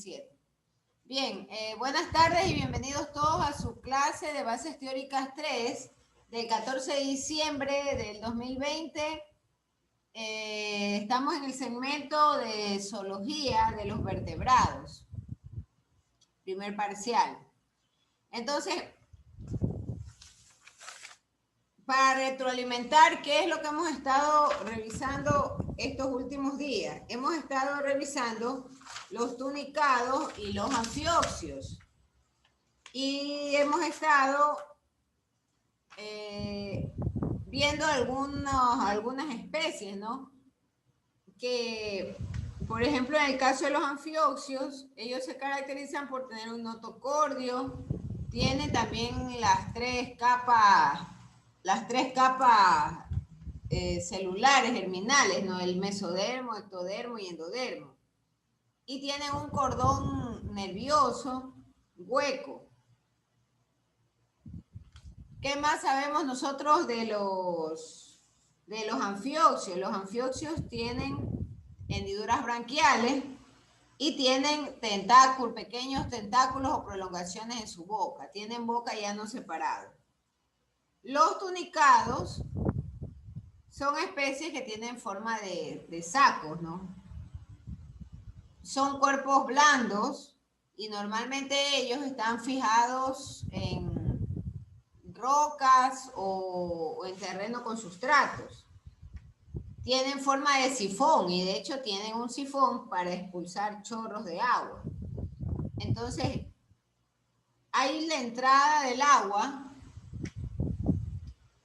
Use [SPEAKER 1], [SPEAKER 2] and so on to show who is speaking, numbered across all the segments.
[SPEAKER 1] 2007. Bien, buenas tardes y bienvenidos todos a su clase de Bases Teóricas 3 del 14 de diciembre del 2020. Estamos en el segmento de zoología de los vertebrados, primer parcial. Entonces, para retroalimentar qué es lo que hemos estado revisando estos últimos días, hemos estado revisando los tunicados y los anfioxios. Y hemos estado viendo algunas especies, ¿no? Que, por ejemplo, en el caso de los anfioxios, ellos se caracterizan por tener un notocordio, tiene también las tres capas celulares germinales, ¿no? El mesodermo, ectodermo y endodermo. Y tienen un cordón nervioso hueco. ¿Qué más sabemos nosotros de los anfioxios? Los anfioxios tienen hendiduras branquiales y tienen pequeños tentáculos o prolongaciones en su boca. Tienen boca y ano separado. Los tunicados son especies que tienen forma de sacos, ¿no? Son cuerpos blandos y normalmente ellos están fijados en rocas o en terreno con sustratos. Tienen forma de sifón y de hecho tienen un sifón para expulsar chorros de agua. Entonces, hay la entrada del agua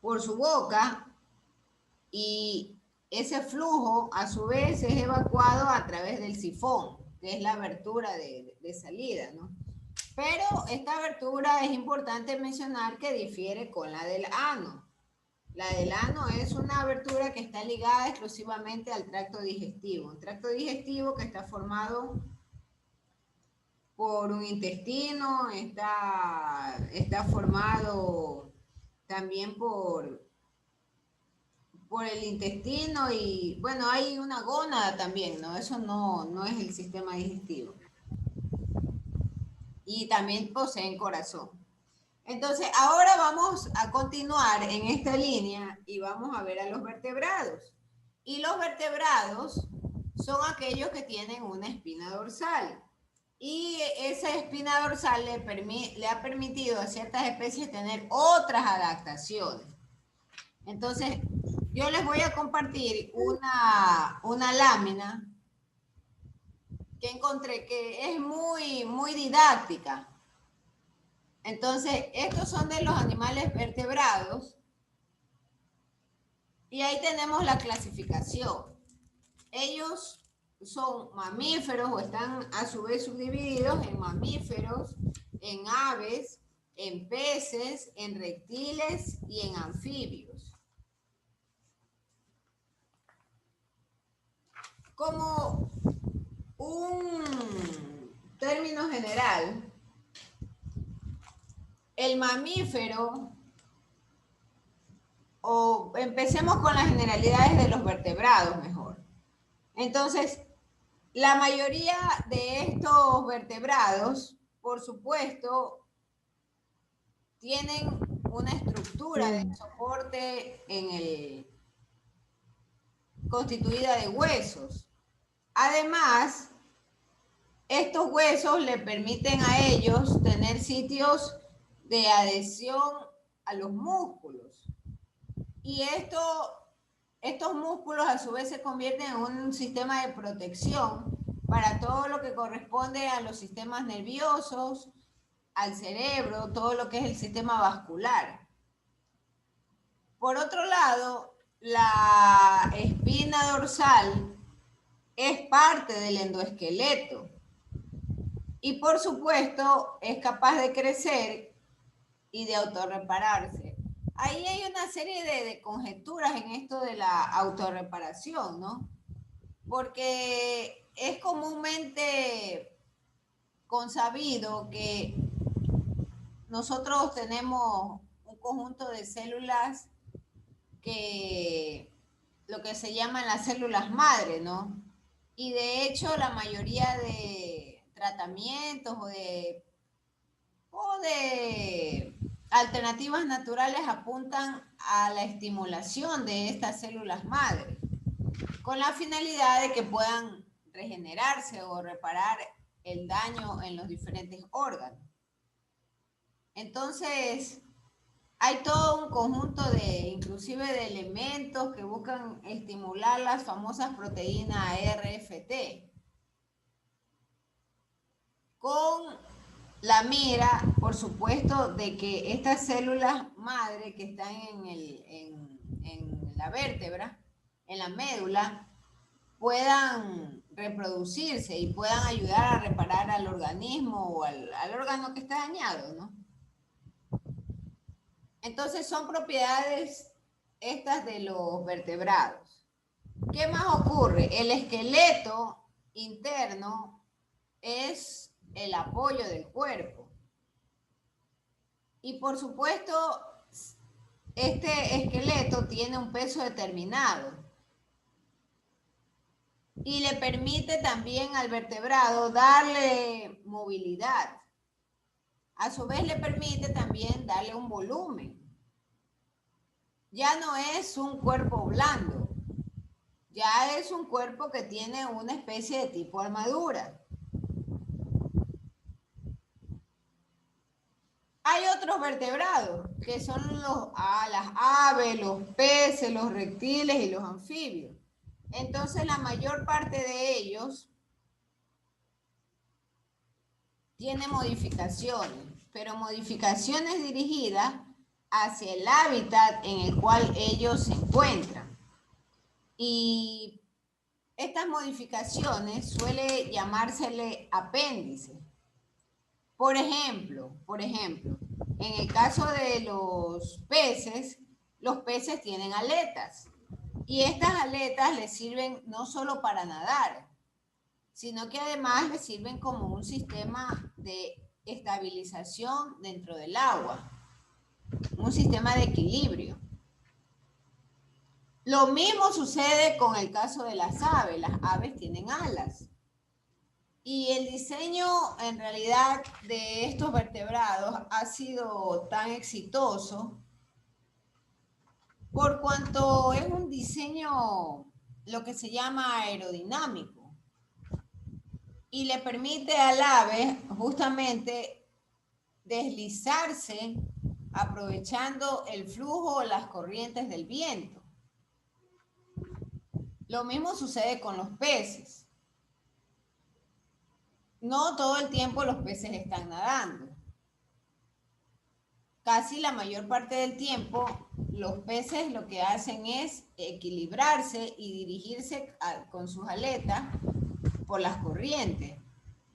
[SPEAKER 1] por su boca y ese flujo a su vez es evacuado a través del sifón, que es la abertura de salida, ¿no? Pero esta abertura es importante mencionar que difiere con la del ano. La del ano es una abertura que está ligada exclusivamente al tracto digestivo. Un tracto digestivo que está formado por un intestino, está formado también por el intestino y, bueno, hay una gónada también, ¿no? Eso no es el sistema digestivo. Y también poseen corazón. Entonces, ahora vamos a continuar en esta línea y vamos a ver a los vertebrados. Y los vertebrados son aquellos que tienen una espina dorsal. Y esa espina dorsal le ha permitido a ciertas especies tener otras adaptaciones. Entonces, yo les voy a compartir una lámina que encontré que es muy didáctica. Entonces, estos son de los animales vertebrados y ahí tenemos la clasificación. Ellos son mamíferos o están a su vez subdivididos en mamíferos, en aves, en peces, en reptiles y en anfibios. Como un término general, el mamífero, o empecemos con las generalidades de los vertebrados mejor. Entonces, la mayoría de estos vertebrados, por supuesto, tienen una estructura de soporte constituida de huesos. Además, estos huesos le permiten a ellos tener sitios de adhesión a los músculos. Y estos músculos a su vez se convierten en un sistema de protección para todo lo que corresponde a los sistemas nerviosos, al cerebro, todo lo que es el sistema vascular. Por otro lado, la espina dorsal es parte del endoesqueleto y por supuesto es capaz de crecer y de autorrepararse. Ahí hay una serie de conjeturas en esto de la autorreparación, ¿no? Porque es comúnmente consabido que nosotros tenemos un conjunto de células que lo que se llaman las células madre, ¿no? Y de hecho la mayoría de tratamientos o de alternativas naturales apuntan a la estimulación de estas células madre, con la finalidad de que puedan regenerarse o reparar el daño en los diferentes órganos. Entonces, hay todo un conjunto inclusive de elementos que buscan estimular las famosas proteínas RFT, con la mira, por supuesto, de que estas células madre que están en la vértebra, en la médula, puedan reproducirse y puedan ayudar a reparar al organismo o al órgano que está dañado, ¿no? Entonces son propiedades estas de los vertebrados. ¿Qué más ocurre? El esqueleto interno es el apoyo del cuerpo. Y por supuesto, este esqueleto tiene un peso determinado y le permite también al vertebrado darle movilidad. A su vez le permite también darle un volumen. Ya no es un cuerpo blando, ya es un cuerpo que tiene una especie de tipo armadura. Hay otros vertebrados, que son las aves, los peces, los reptiles y los anfibios. Entonces, la mayor parte de ellos tiene modificaciones, pero modificaciones dirigidas hacia el hábitat en el cual ellos se encuentran. Y estas modificaciones suele llamársele apéndice. Por ejemplo, en el caso de los peces tienen aletas. Y estas aletas les sirven no solo para nadar, sino que además les sirven como un sistema de estabilización dentro del agua, un sistema de equilibrio. Lo mismo sucede con el caso de las aves. Las aves tienen alas. Y el diseño en realidad de estos vertebrados ha sido tan exitoso por cuanto es un diseño lo que se llama aerodinámico y le permite al ave justamente deslizarse aprovechando el flujo o las corrientes del viento. Lo mismo sucede con los peces. No todo el tiempo los peces están nadando. Casi la mayor parte del tiempo los peces lo que hacen es equilibrarse y dirigirse con sus aletas por las corrientes.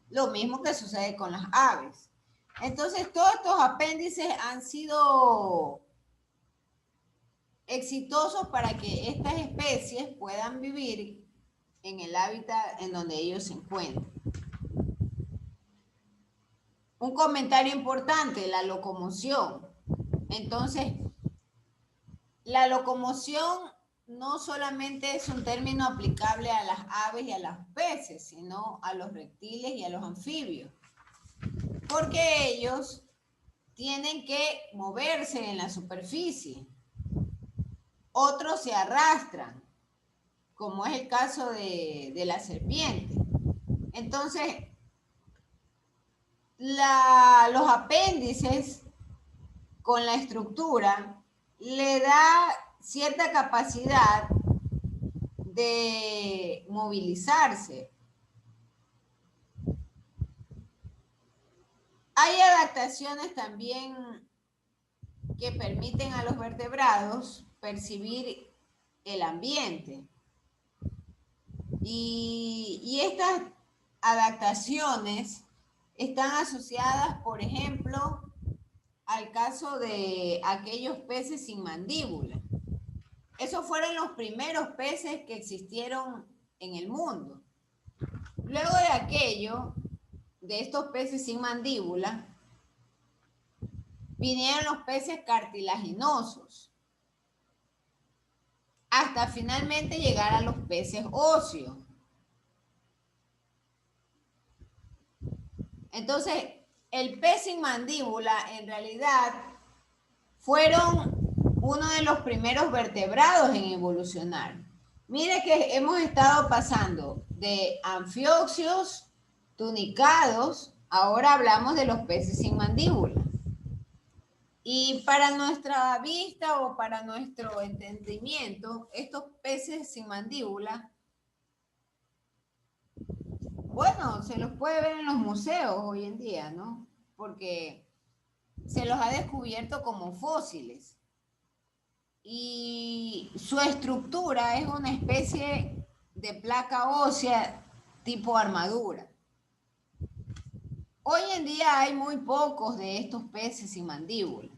[SPEAKER 1] Lo mismo que sucede con las aves. Entonces, todos estos apéndices han sido exitosos para que estas especies puedan vivir en el hábitat en donde ellos se encuentran. Un comentario importante, la locomoción. Entonces, la locomoción no solamente es un término aplicable a las aves y a los peces, sino a los reptiles y a los anfibios, porque ellos tienen que moverse en la superficie. Otros se arrastran, como es el caso de la serpiente. Entonces, los apéndices con la estructura le da cierta capacidad de movilizarse. Hay adaptaciones también que permiten a los vertebrados percibir el ambiente. Y estas adaptaciones están asociadas, por ejemplo, al caso de aquellos peces sin mandíbula. Esos fueron los primeros peces que existieron en el mundo. Luego de estos peces sin mandíbula, vinieron los peces cartilaginosos, hasta finalmente llegar a los peces óseos. Entonces, el pez sin mandíbula en realidad fueron uno de los primeros vertebrados en evolucionar. Mire que hemos estado pasando de anfioxios, tunicados, ahora hablamos de los peces sin mandíbula. Y para nuestra vista o para nuestro entendimiento, estos peces sin mandíbula, bueno, se los puede ver en los museos hoy en día, ¿no? Porque se los ha descubierto como fósiles. Y su estructura es una especie de placa ósea tipo armadura. Hoy en día hay muy pocos de estos peces sin mandíbula.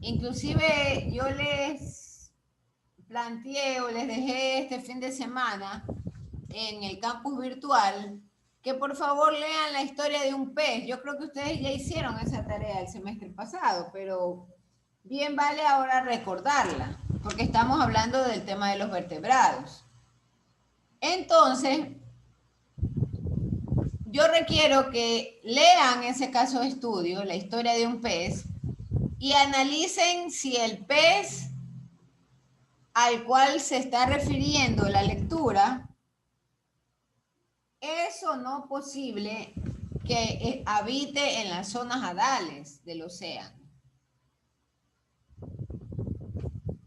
[SPEAKER 1] Inclusive yo les planteé o les dejé este fin de semana en el campus virtual que por favor lean la historia de un pez. Yo creo que ustedes ya hicieron esa tarea el semestre pasado, pero bien vale ahora recordarla, porque estamos hablando del tema de los vertebrados. Entonces, yo requiero que lean ese caso de estudio, la historia de un pez, y analicen si el pez al cual se está refiriendo la lectura es o no posible que habite en las zonas hadales del océano.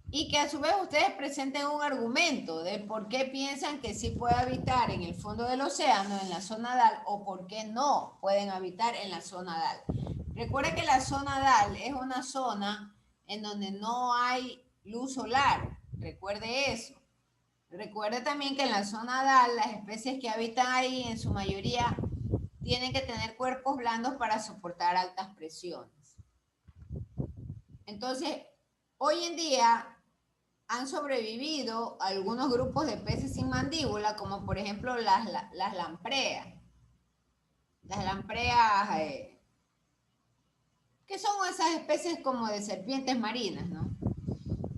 [SPEAKER 1] Y que a su vez ustedes presenten un argumento de por qué piensan que sí puede habitar en el fondo del océano, en la zona hadal, o por qué no pueden habitar en la zona hadal. Recuerden que la zona hadal es una zona en donde no hay luz solar. Recuerde eso. Recuerde también que en la zona hadal las especies que habitan ahí en su mayoría tienen que tener cuerpos blandos para soportar altas presiones. Entonces, hoy en día han sobrevivido algunos grupos de peces sin mandíbula, como por ejemplo las lampreas. Las lampreas, que son esas especies como de serpientes marinas, ¿no?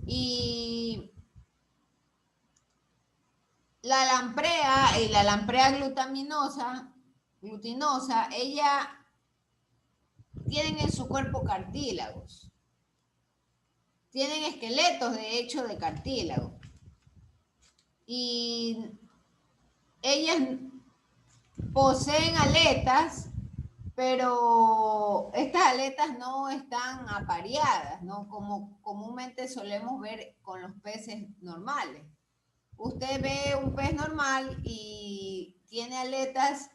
[SPEAKER 1] Y la lamprea y la lamprea glutinosa, ella tienen en su cuerpo cartílagos. Tienen esqueletos, de hecho, de cartílago. Y ellas poseen aletas, pero estas aletas no están apareadas, ¿no? Como comúnmente solemos ver con los peces normales. Usted ve un pez normal y tiene aletas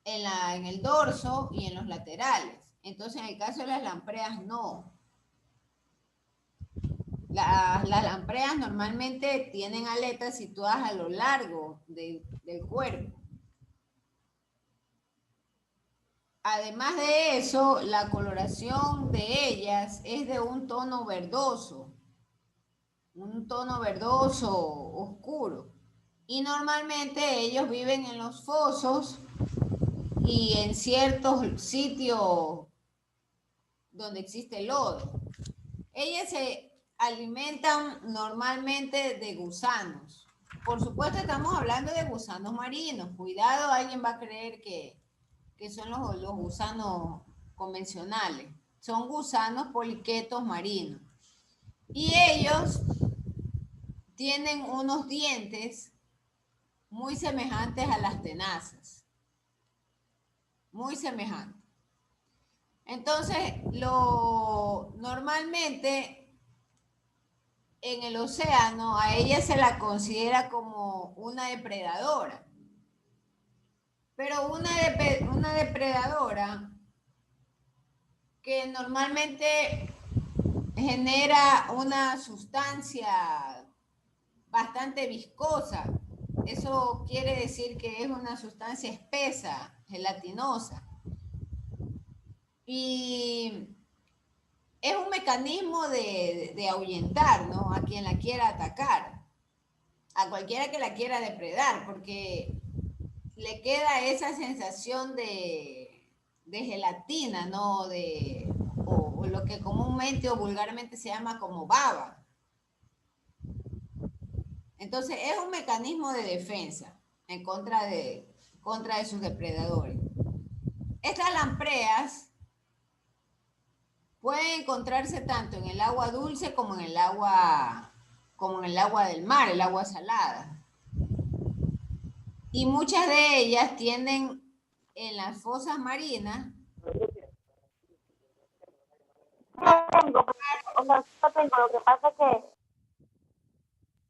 [SPEAKER 1] en el dorso y en los laterales. Entonces, en el caso de las lampreas, no. Las lampreas normalmente tienen aletas situadas a lo largo del cuerpo. Además de eso, la coloración de ellas es de un tono verdoso oscuro. Y normalmente ellos viven en los fosos y en ciertos sitios donde existe lodo. Ellas se alimentan normalmente de gusanos. Por supuesto, estamos hablando de gusanos marinos. Cuidado, alguien va a creer que son los gusanos convencionales. Son gusanos poliquetos marinos. Y ellos tienen unos dientes muy semejantes a las tenazas. Muy semejantes. Entonces, normalmente en el océano a ella se la considera como una depredadora. Pero una depredadora que normalmente genera una sustancia bastante viscosa. Eso quiere decir que es una sustancia espesa, gelatinosa. Y es un mecanismo de ahuyentar, ¿no? A quien la quiera atacar, a cualquiera que la quiera depredar, porque le queda esa sensación de gelatina, ¿no? O lo que comúnmente o vulgarmente se llama como baba. Entonces es un mecanismo de defensa en contra de sus depredadores. Estas lampreas pueden encontrarse tanto en el agua dulce como en el agua del mar, el agua salada. Y muchas de ellas tienen en las fosas marinas.
[SPEAKER 2] Tengo, o sea, no tengo, lo que pasa es que...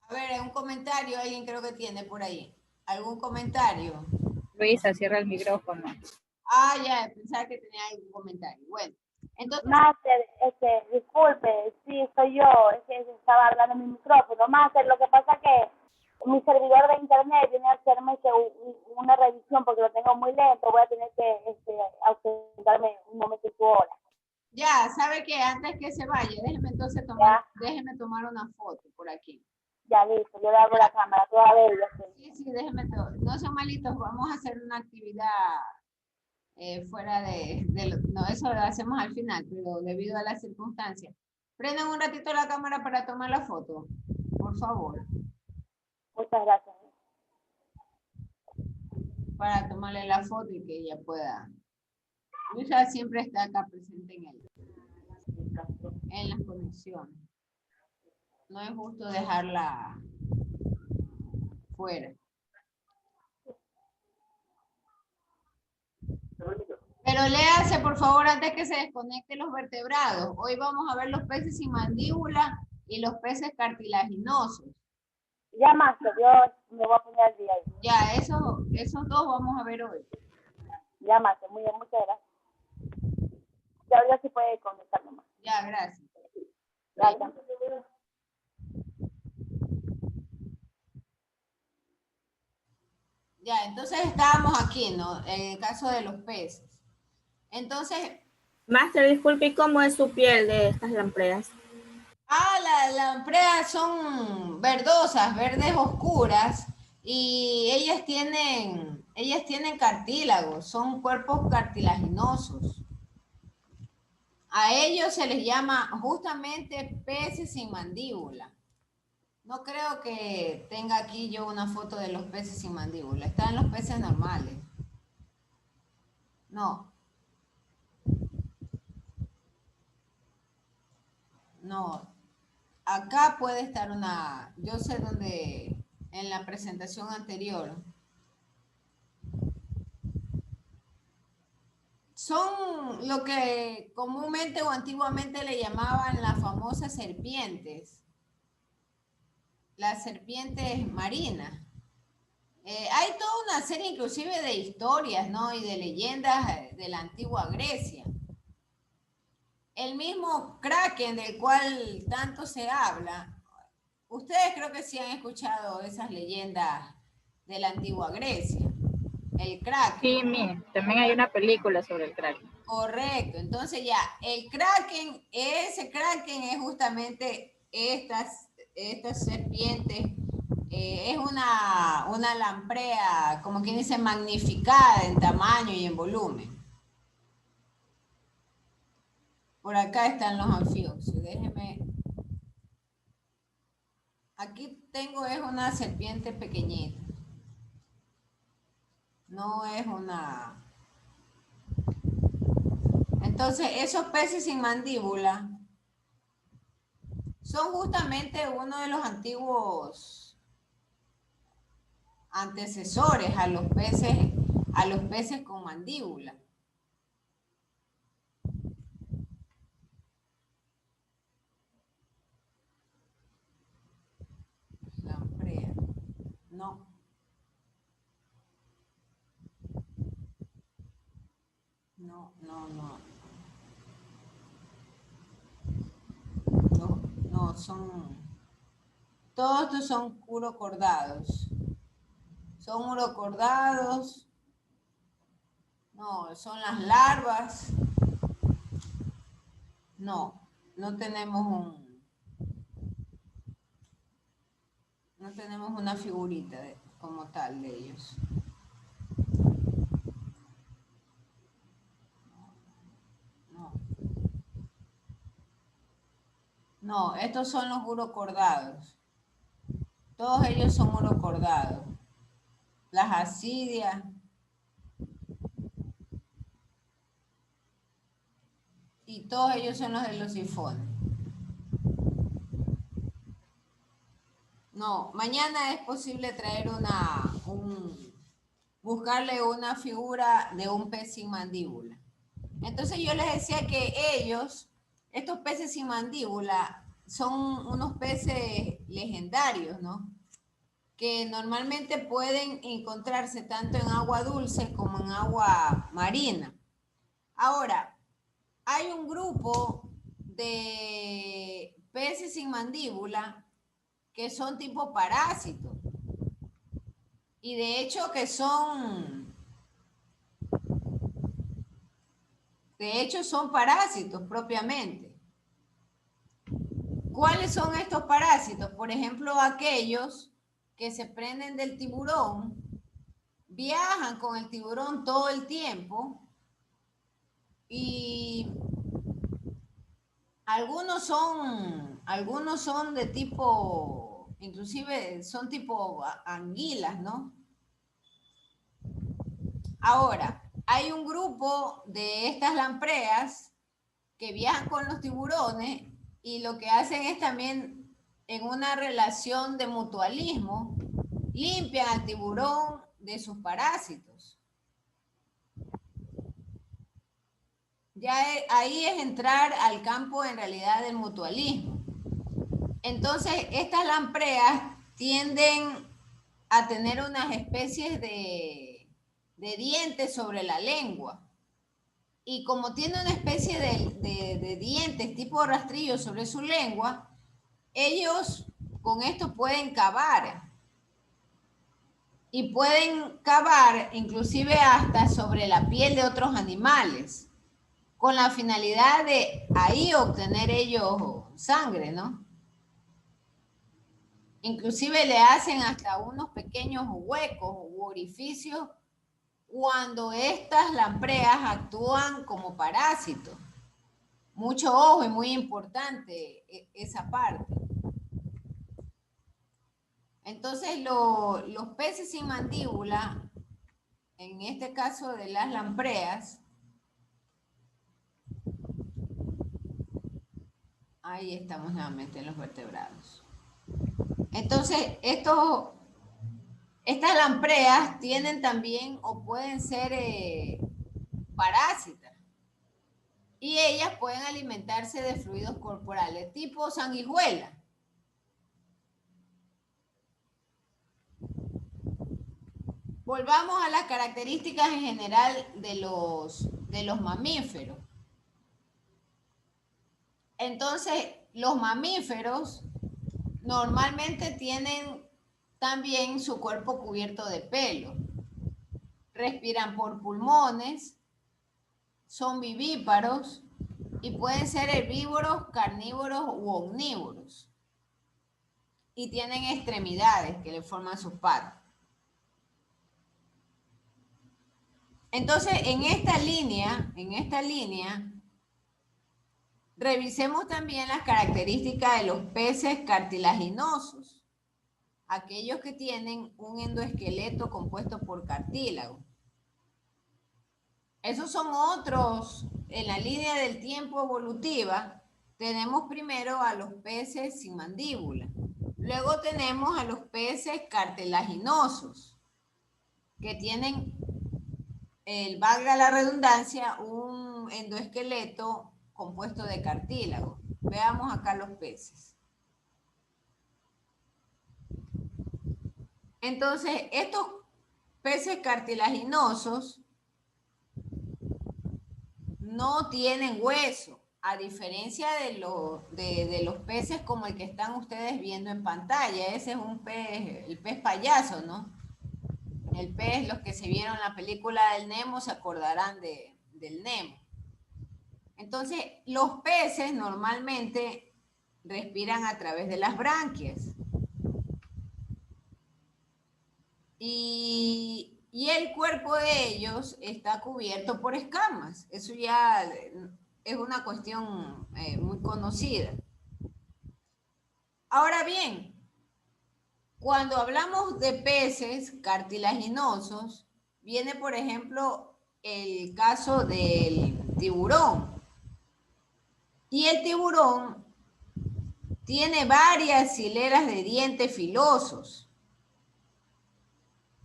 [SPEAKER 1] A ver, un comentario, alguien creo que tiene por ahí. ¿Algún comentario?
[SPEAKER 3] Luisa, cierra el micrófono.
[SPEAKER 1] Ah, ya, pensaba que tenía algún comentario. Bueno, entonces...
[SPEAKER 2] Máster, disculpe, sí, soy yo, es que estaba hablando en mi micrófono. Máster, lo que pasa es que mi servidor de internet viene a hacerme una revisión porque lo tengo muy lento, voy a tener que ausentarme un momento y su hora.
[SPEAKER 1] Ya, ¿sabe qué? Antes que se vaya, déjeme tomar una foto por aquí.
[SPEAKER 2] Ya, listo, yo le hago la cámara toda bella.
[SPEAKER 1] Sí, déjeme todo. No son malitos, vamos a hacer una actividad fuera no, eso lo hacemos al final, pero debido a las circunstancias. Prendan un ratito la cámara para tomar la foto, por favor.
[SPEAKER 2] Muchas gracias.
[SPEAKER 1] Para tomarle la foto y que ella pueda. Luisa siempre está acá presente en las conexiones. No es justo dejarla fuera. Pero léase, por favor, antes que se desconecten los vertebrados. Hoy vamos a ver los peces sin mandíbula y los peces cartilaginosos.
[SPEAKER 2] Ya, Máster, yo me voy a poner al día ahí.
[SPEAKER 1] Ya, esos dos vamos a ver hoy.
[SPEAKER 2] Ya, Máster, muy bien, muchas gracias. Ya sí puede conectar nomás.
[SPEAKER 1] Ya, gracias.
[SPEAKER 2] Gracias.
[SPEAKER 1] Ya, entonces estábamos aquí, ¿no? En el caso de los peces. Entonces...
[SPEAKER 4] Máster, disculpe, ¿cómo es su piel de estas lampreas?
[SPEAKER 1] Las lampreas son verdosas, verdes oscuras, y ellas tienen cartílagos, son cuerpos cartilaginosos. A ellos se les llama justamente peces sin mandíbula. No creo que tenga aquí yo una foto de los peces sin mandíbula. Están los peces normales. No. No. Acá puede estar yo sé dónde, en la presentación anterior. Son lo que comúnmente o antiguamente le llamaban las famosas serpientes. Las serpientes marinas. Hay toda una serie inclusive de historias, ¿no? Y de leyendas de la antigua Grecia. El mismo Kraken del cual tanto se habla. Ustedes creo que sí han escuchado esas leyendas de la antigua Grecia. El Kraken.
[SPEAKER 3] Sí, mire, también hay una película sobre el Kraken.
[SPEAKER 1] Correcto, entonces ya, ese Kraken es justamente estas serpientes, es una lamprea, como quien dice, magnificada en tamaño y en volumen. Por acá están los anfibios, déjenme. Aquí tengo es una serpiente pequeñita. No es una... Entonces, esos peces sin mandíbula son justamente uno de los antiguos antecesores a los peces con mandíbula. Lamprea. No. No. No, todos estos son urocordados. Son urocordados. No, son las larvas. No tenemos una figurita como tal de ellos. No, estos son los urocordados. Todos ellos son urocordados. Las asidias. y todos ellos son los de los sifones. No, mañana es posible traer buscarle una figura de un pez sin mandíbula. Entonces yo les decía que estos peces sin mandíbula, son unos peces legendarios, ¿no? Que normalmente pueden encontrarse tanto en agua dulce como en agua marina. Ahora, hay un grupo de peces sin mandíbula que son tipo parásitos. Y de hecho son parásitos propiamente. ¿Cuáles son estos parásitos? Por ejemplo, aquellos que se prenden del tiburón, viajan con el tiburón todo el tiempo y algunos son de tipo, inclusive son tipo anguilas, ¿no? Ahora, hay un grupo de estas lampreas que viajan con los tiburones y lo que hacen es también, en una relación de mutualismo, limpian al tiburón de sus parásitos. Ya ahí es entrar al campo en realidad del mutualismo. Entonces, estas lampreas tienden a tener unas especies de dientes sobre la lengua. Y como tiene una especie de dientes tipo rastrillo sobre su lengua, ellos con esto pueden cavar. Y pueden cavar inclusive hasta sobre la piel de otros animales, con la finalidad de ahí obtener ellos sangre, ¿no? Inclusive le hacen hasta unos pequeños huecos u orificios cuando estas lampreas actúan como parásitos. Mucho ojo, y muy importante esa parte. Entonces los peces sin mandíbula, en este caso de las lampreas, ahí estamos nuevamente en los vertebrados. Entonces, estas lampreas tienen también o pueden ser parásitas. Y ellas pueden alimentarse de fluidos corporales, tipo sanguijuela. Volvamos a las características en general de los mamíferos. Entonces, los mamíferos normalmente tienen también su cuerpo cubierto de pelo. Respiran por pulmones, son vivíparos y pueden ser herbívoros, carnívoros u omnívoros. Y tienen extremidades que le forman sus patas. Entonces, en esta línea, revisemos también las características de los peces cartilaginosos, aquellos que tienen un endoesqueleto compuesto por cartílago. Esos son otros, en la línea del tiempo evolutiva, tenemos primero a los peces sin mandíbula, luego tenemos a los peces cartilaginosos, que tienen, valga la redundancia, un endoesqueleto compuesto de cartílago. Veamos acá los peces. Entonces, estos peces cartilaginosos no tienen hueso, a diferencia de los peces como el que están ustedes viendo en pantalla. Ese es un pez, el pez payaso, ¿no? El pez, los que se vieron la película del Nemo se acordarán del Nemo. Entonces, los peces normalmente respiran a través de las branquias. Y el cuerpo de ellos está cubierto por escamas. Eso ya es una cuestión muy conocida. Ahora bien, cuando hablamos de peces cartilaginosos, viene por ejemplo el caso del tiburón. Y el tiburón tiene varias hileras de dientes filosos.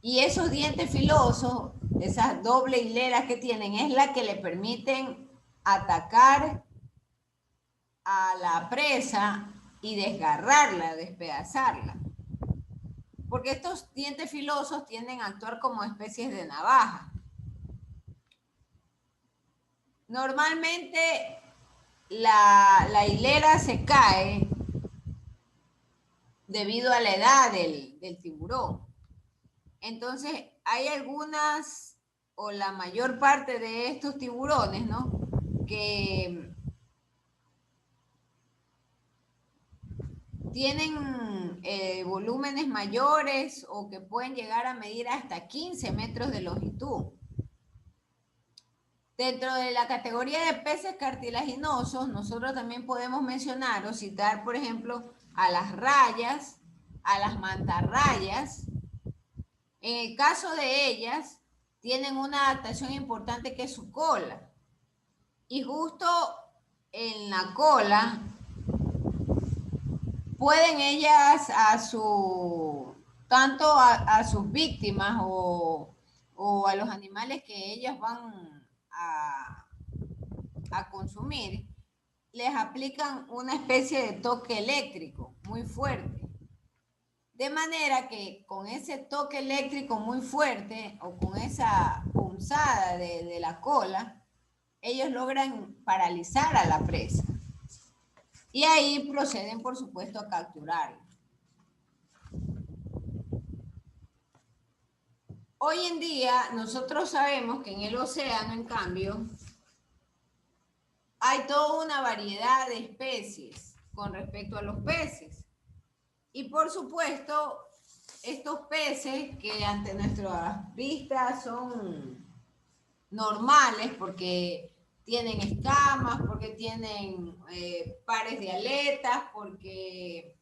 [SPEAKER 1] Y esos dientes filosos, esas doble hileras que tienen, es la que le permiten atacar a la presa y desgarrarla, despedazarla. Porque estos dientes filosos tienden a actuar como especies de navaja. Normalmente la hilera se cae debido a la edad del tiburón. Entonces, hay algunas o la mayor parte de estos tiburones, ¿no? Que tienen volúmenes mayores o que pueden llegar a medir hasta 15 metros de longitud. Dentro de la categoría de peces cartilaginosos, nosotros también podemos mencionar o citar, por ejemplo, a las rayas, a las mantarrayas. En el caso de ellas, tienen una adaptación importante que es su cola. Y justo en la cola pueden ellas tanto a sus víctimas o a los animales que ellas van a consumir, les aplican una especie de toque eléctrico muy fuerte. De manera que con ese toque eléctrico muy fuerte o con esa punzada de la cola, ellos logran paralizar a la presa. Y ahí proceden, por supuesto, a capturarla. Hoy en día, nosotros sabemos que en el océano, en cambio, hay toda una variedad de especies con respecto a los peces. Y por supuesto, estos peces que ante nuestras vistas son normales porque tienen escamas, porque tienen pares de aletas, porque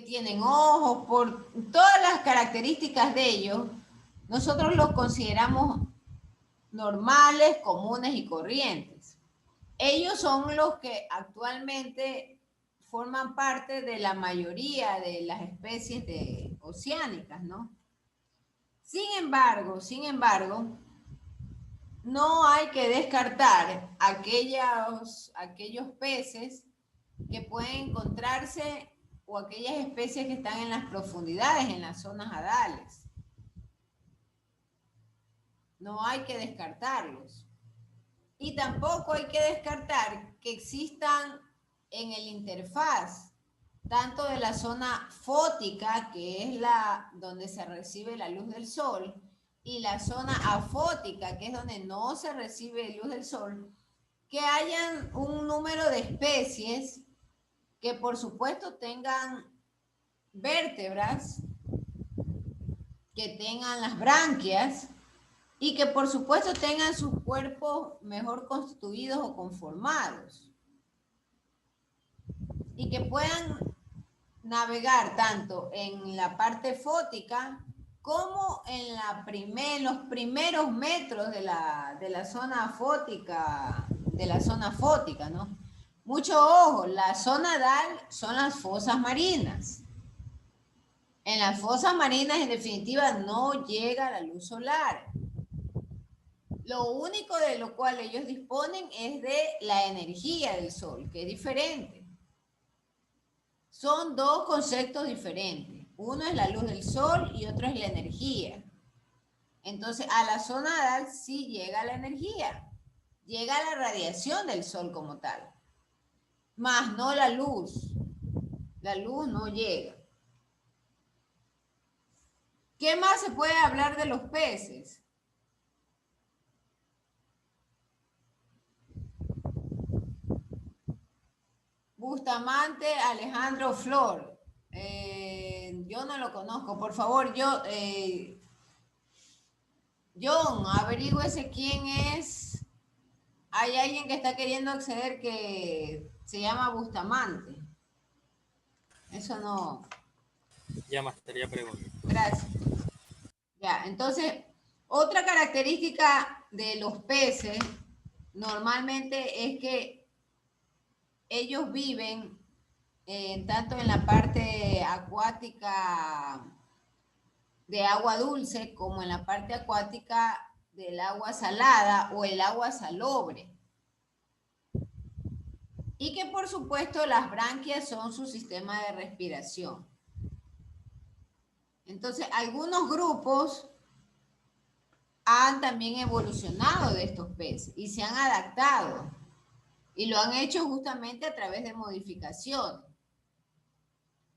[SPEAKER 1] tienen ojos, por todas las características de ellos, nosotros los consideramos normales, comunes y corrientes. Ellos son los que actualmente forman parte de la mayoría de las especies oceánicas, ¿no? Sin embargo, no hay que descartar aquellos peces que pueden encontrarse o aquellas especies que están en las profundidades, en las zonas hadales. No hay que descartarlos. Y tampoco hay que descartar que existan en el interfaz, tanto de la zona fótica, que es donde se recibe la luz del sol, y la zona afótica, que es donde no se recibe luz del sol, que hayan un número de especies que por supuesto tengan vértebras, que tengan las branquias y que por supuesto tengan sus cuerpos mejor constituidos o conformados y que puedan navegar tanto en la parte fótica como en los primeros metros de la zona fótica, ¿no? Mucho ojo, la zona hadal son las fosas marinas. En las fosas marinas, en definitiva, no llega la luz solar. Lo único de lo cual ellos disponen es de la energía del sol, que es diferente. Son dos conceptos diferentes. Uno es la luz del sol y otro es la energía. Entonces, a la zona hadal sí llega la energía. Llega la radiación del sol como tal. Más no la luz. La luz no llega. ¿Qué más se puede hablar de los peces? Bustamante Alejandro Flor. Yo no lo conozco. Por favor, John, averígüese quién es. Hay alguien que está queriendo acceder que se llama Bustamante. Eso no.
[SPEAKER 5] Ya más estaría pregunta.
[SPEAKER 1] Gracias. Ya, entonces, otra característica de los peces normalmente es que ellos viven tanto en la parte acuática de agua dulce como en la parte acuática del agua salada o el agua salobre. Y que por supuesto las branquias son su sistema de respiración. Entonces, algunos grupos han también evolucionado de estos peces y se han adaptado. Y lo han hecho justamente a través de modificación.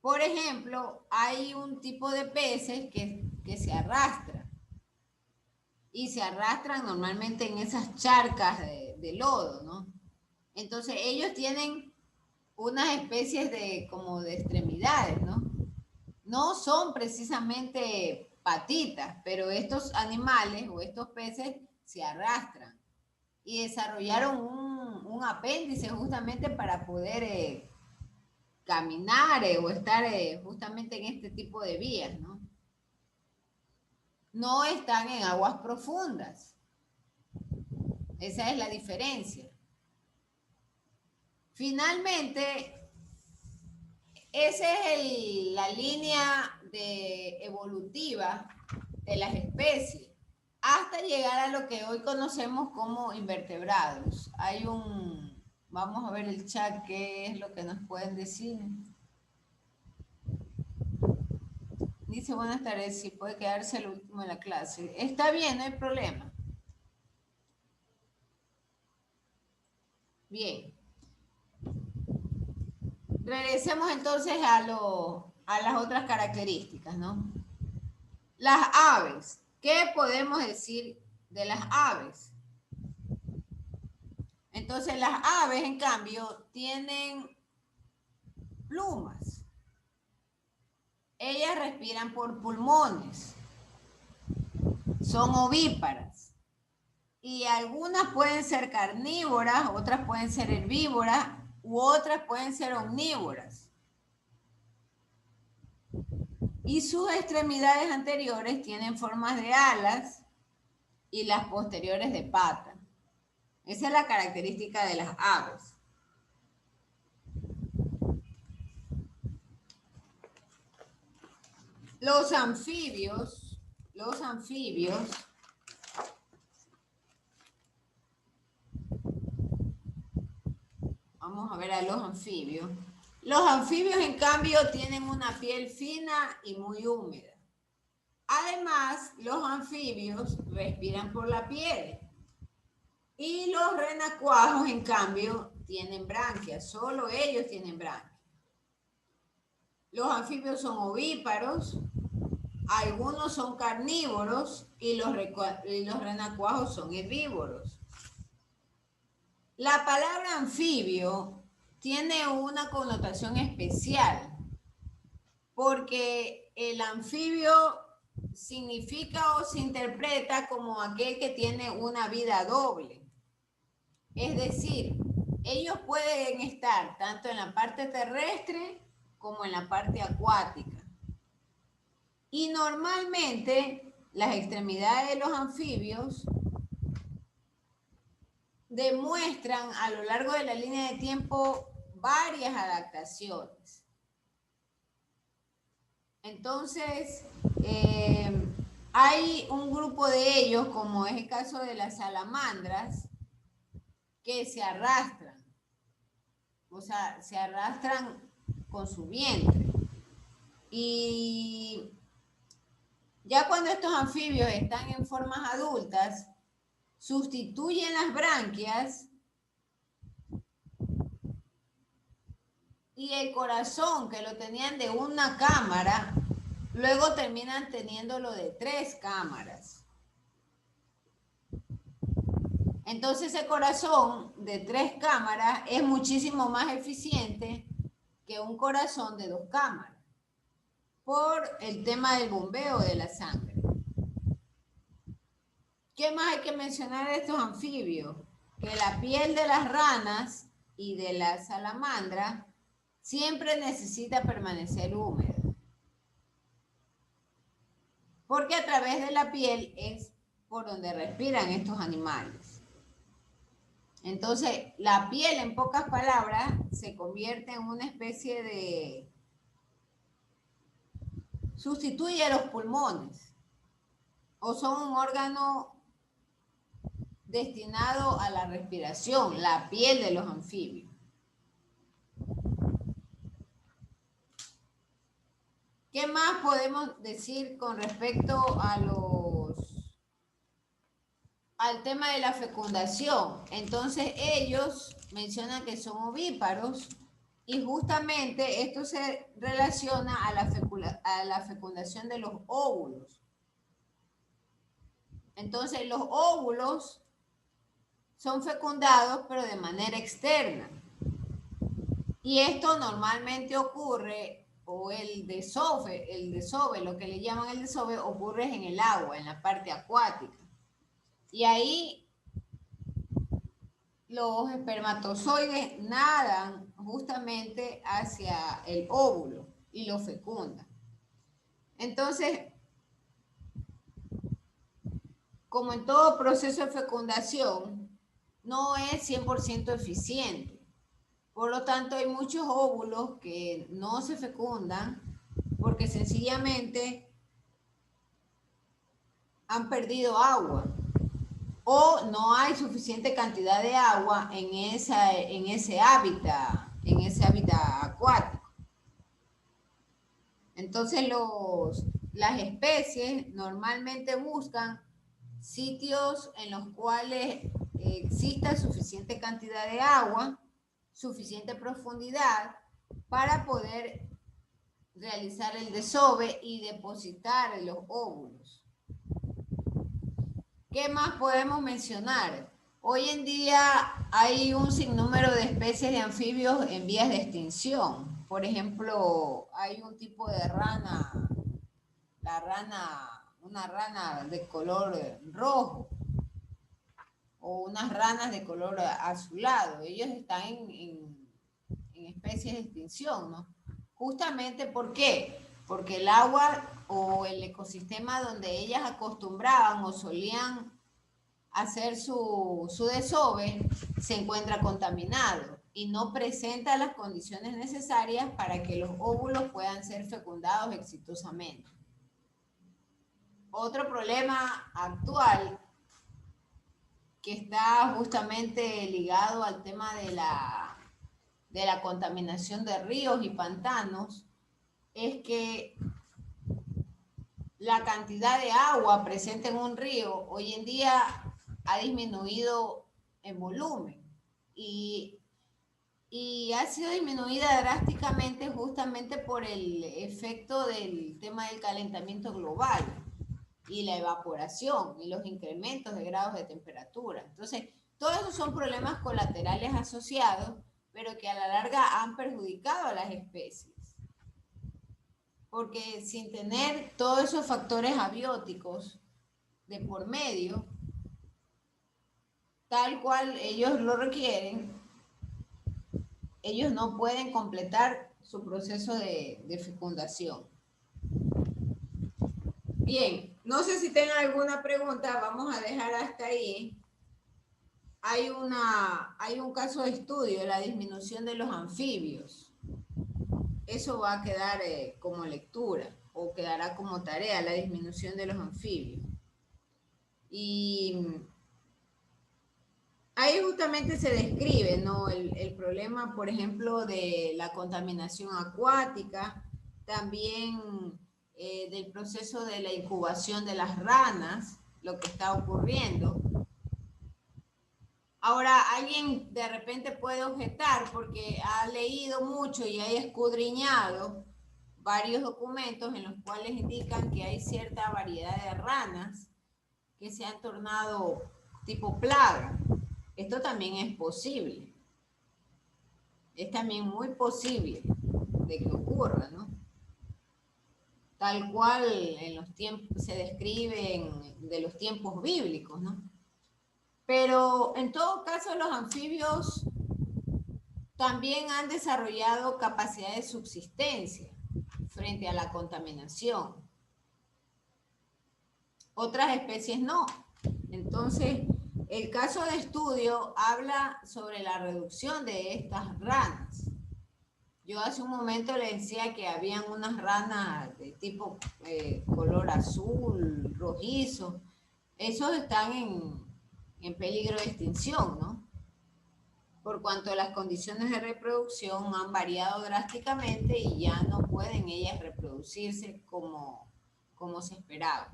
[SPEAKER 1] Por ejemplo, hay un tipo de peces que se arrastran. Y se arrastran normalmente en esas charcas de lodo, ¿no? Entonces ellos tienen unas especies como de extremidades, ¿no? No son precisamente patitas, pero estos animales o estos peces se arrastran y desarrollaron un apéndice justamente para poder caminar o estar justamente en este tipo de vías, ¿no? No están en aguas profundas. Esa es la diferencia. Finalmente, esa es la línea evolutiva de las especies hasta llegar a lo que hoy conocemos como invertebrados. Vamos a ver el chat, qué es lo que nos pueden decir. Dice, buenas tardes, si puede quedarse el último de la clase. Está bien, no hay problema. Bien. Regresemos entonces a las otras características, ¿no? Las aves. ¿Qué podemos decir de las aves? Entonces, las aves, en cambio, tienen plumas. Ellas respiran por pulmones. Son ovíparas. Y algunas pueden ser carnívoras, otras pueden ser herbívoras, u otras pueden ser omnívoras. Y sus extremidades anteriores tienen formas de alas y las posteriores de pata. Esa es la característica de las aves. Los anfibios, vamos a ver a los anfibios. Los anfibios, en cambio, tienen una piel fina y muy húmeda. Además, los anfibios respiran por la piel. Y los renacuajos, en cambio, tienen branquias. Solo ellos tienen branquias. Los anfibios son ovíparos, algunos son carnívoros y los renacuajos son herbívoros. La palabra anfibio tiene una connotación especial porque el anfibio significa o se interpreta como aquel que tiene una vida doble. Es decir, ellos pueden estar tanto en la parte terrestre como en la parte acuática. Y normalmente las extremidades de los anfibios demuestran a lo largo de la línea de tiempo varias adaptaciones. Entonces, hay un grupo de ellos, como es el caso de las salamandras, que se arrastran. O sea, se arrastran con su vientre. Y ya cuando estos anfibios están en formas adultas, sustituyen las branquias y el corazón, que lo tenían de una cámara, luego terminan teniéndolo de 3 cámaras. Entonces ese corazón de 3 cámaras es muchísimo más eficiente que un corazón de 2 cámaras por el tema del bombeo de la sangre. ¿Qué más hay que mencionar de estos anfibios? Que la piel de las ranas y de la salamandra siempre necesita permanecer húmeda. Porque a través de la piel es por donde respiran estos animales. Entonces, la piel, en pocas palabras, se convierte en una especie de... sustituye a los pulmones, o son un órgano destinado a la respiración, la piel de los anfibios. ¿Qué más podemos decir con respecto a al tema de la fecundación? Entonces ellos mencionan que son ovíparos y justamente esto se relaciona a la fecundación de los óvulos. Entonces los óvulos son fecundados pero de manera externa. Y esto normalmente ocurre, o el desove, lo que le llaman el desove, ocurre en el agua, en la parte acuática. Y ahí los espermatozoides nadan justamente hacia el óvulo y lo fecundan. Entonces, como en todo proceso de fecundación, no es 100% eficiente. Por lo tanto, hay muchos óvulos que no se fecundan porque sencillamente han perdido agua o no hay suficiente cantidad de agua en ese hábitat acuático. Entonces, las especies normalmente buscan sitios en los cuales exista suficiente cantidad de agua, suficiente profundidad para poder realizar el desove y depositar los óvulos. ¿Qué más podemos mencionar? Hoy en día hay un sinnúmero de especies de anfibios en vías de extinción. Por ejemplo, hay un tipo de rana, una rana de color rojo, o unas ranas de color azulado. Ellos están en especies de extinción, ¿no? Justamente, ¿por qué? Porque el agua o el ecosistema donde ellas acostumbraban o solían hacer su desove se encuentra contaminado y no presenta las condiciones necesarias para que los óvulos puedan ser fecundados exitosamente. Otro problema actual que está justamente ligado al tema de la contaminación de ríos y pantanos es que la cantidad de agua presente en un río hoy en día ha disminuido en volumen y ha sido disminuida drásticamente justamente por el efecto del tema del calentamiento global y la evaporación y los incrementos de grados de temperatura. Entonces, todos esos son problemas colaterales asociados, pero que a la larga han perjudicado a las especies. Porque sin tener todos esos factores abióticos de por medio, tal cual ellos lo requieren, ellos no pueden completar su proceso de fecundación. Bien, no sé si tengan alguna pregunta, vamos a dejar hasta ahí. Hay un caso de estudio, la disminución de los anfibios. Eso va a quedar como lectura o quedará como tarea, la disminución de los anfibios. Y ahí justamente se describe, ¿no? el problema, por ejemplo, de la contaminación acuática, también del proceso de la incubación de las ranas, lo que está ocurriendo. Ahora, alguien de repente puede objetar porque ha leído mucho y ha escudriñado varios documentos en los cuales indican que hay cierta variedad de ranas que se han tornado tipo plaga. Esto también es posible. Es también muy posible de que ocurra, ¿no? Tal cual en los tiempos se describen de los tiempos bíblicos, ¿no? Pero en todo caso los anfibios también han desarrollado capacidad de subsistencia frente a la contaminación. Otras especies no. Entonces, El caso de estudio habla sobre la reducción de estas ranas. Yo hace un momento le decía que habían unas ranas de tipo color azul, rojizo. Esos están en peligro de extinción, ¿no? Por cuanto las condiciones de reproducción han variado drásticamente y ya no pueden ellas reproducirse como se esperaba.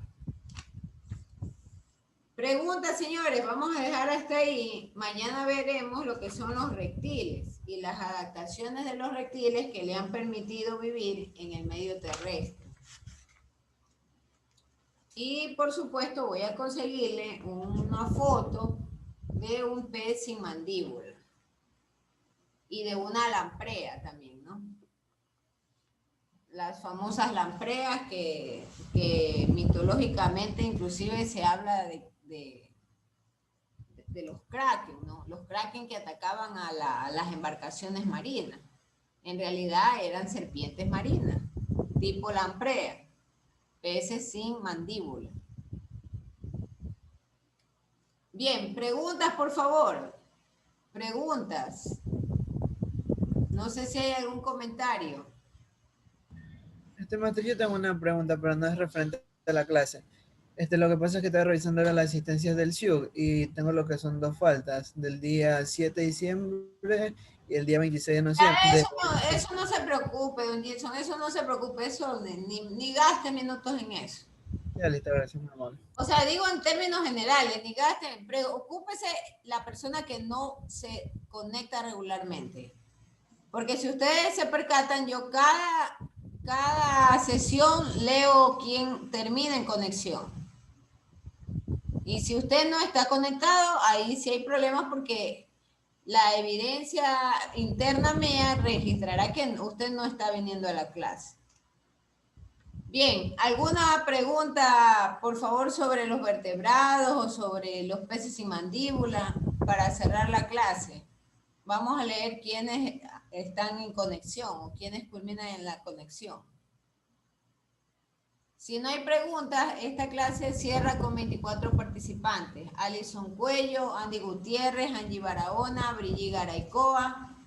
[SPEAKER 1] Pregunta, señores, vamos a dejar hasta ahí. Mañana veremos lo que son los reptiles y las adaptaciones de los reptiles que le han permitido vivir en el medio terrestre. Y por supuesto voy a conseguirle una foto de un pez sin mandíbula y de una lamprea también, ¿no? Las famosas lampreas que mitológicamente inclusive se habla de los kraken, ¿no? Los kraken que atacaban a las embarcaciones marinas. En realidad eran serpientes marinas, tipo lamprea, peces sin mandíbula. Bien, preguntas, por favor. Preguntas. No sé si hay algún comentario.
[SPEAKER 6] Maestro, yo tengo una pregunta, pero no es referente a la clase. Lo que pasa es que estaba revisando ahora las asistencias del SIUG y tengo lo que son 2 faltas, del día 7 de diciembre y el día 26 de noviembre.
[SPEAKER 1] Eso no se preocupe, don Gilson, eso no se preocupe, eso ni gaste minutos en eso.
[SPEAKER 6] Ya, listo, gracias, mi amor.
[SPEAKER 1] O sea, digo en términos generales, ni gaste, preocúpese la persona que no se conecta regularmente. Porque si ustedes se percatan, yo cada sesión leo quién termina en conexión. Y si usted no está conectado, ahí sí hay problemas porque la evidencia interna mía registrará que usted no está viniendo a la clase. Bien, ¿alguna pregunta, por favor, sobre los vertebrados o sobre los peces sin mandíbula para cerrar la clase? Vamos a leer quiénes están en conexión o quiénes culminan en la conexión. Si no hay preguntas, esta clase cierra con 24 participantes. Alison Cuello, Andy Gutiérrez, Angie Barahona, Brigitte Garaycoa,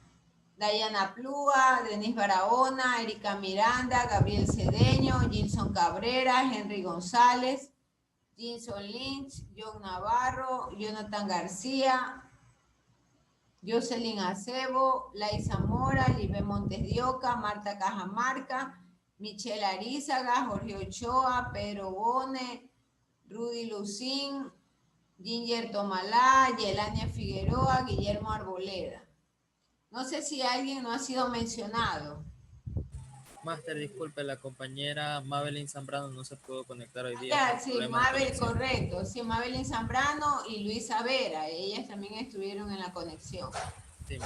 [SPEAKER 1] Dayana Plúa, Denise Barahona, Erika Miranda, Gabriel Cedeño, Gilson Cabrera, Henry González, Jinson Lynch, John Navarro, Jonathan García, Jocelyn Acebo, Laisa Mora, Libe Montes de Oca, Marta Cajamarca, Michelle Arizaga, Jorge Ochoa, Pedro Bone, Rudy Lucín, Ginger Tomalá, Yelania Figueroa, Guillermo Arboleda. No sé si alguien no ha sido mencionado.
[SPEAKER 5] Máster, disculpe, la compañera Mabelin Zambrano no se pudo conectar hoy día.
[SPEAKER 1] Sí, Mabel, correcto. Sí, Mabelin Zambrano y Luisa Vera. Ellas también estuvieron en la conexión.
[SPEAKER 5] Sí,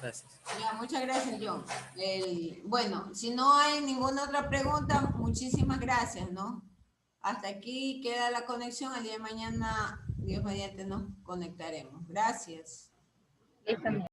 [SPEAKER 5] gracias.
[SPEAKER 1] Ya, muchas gracias, John. Bueno, si no hay ninguna otra pregunta, muchísimas gracias, ¿no? Hasta aquí queda la conexión. El día de mañana, Dios mediante, nos conectaremos. Gracias.
[SPEAKER 3] Listo,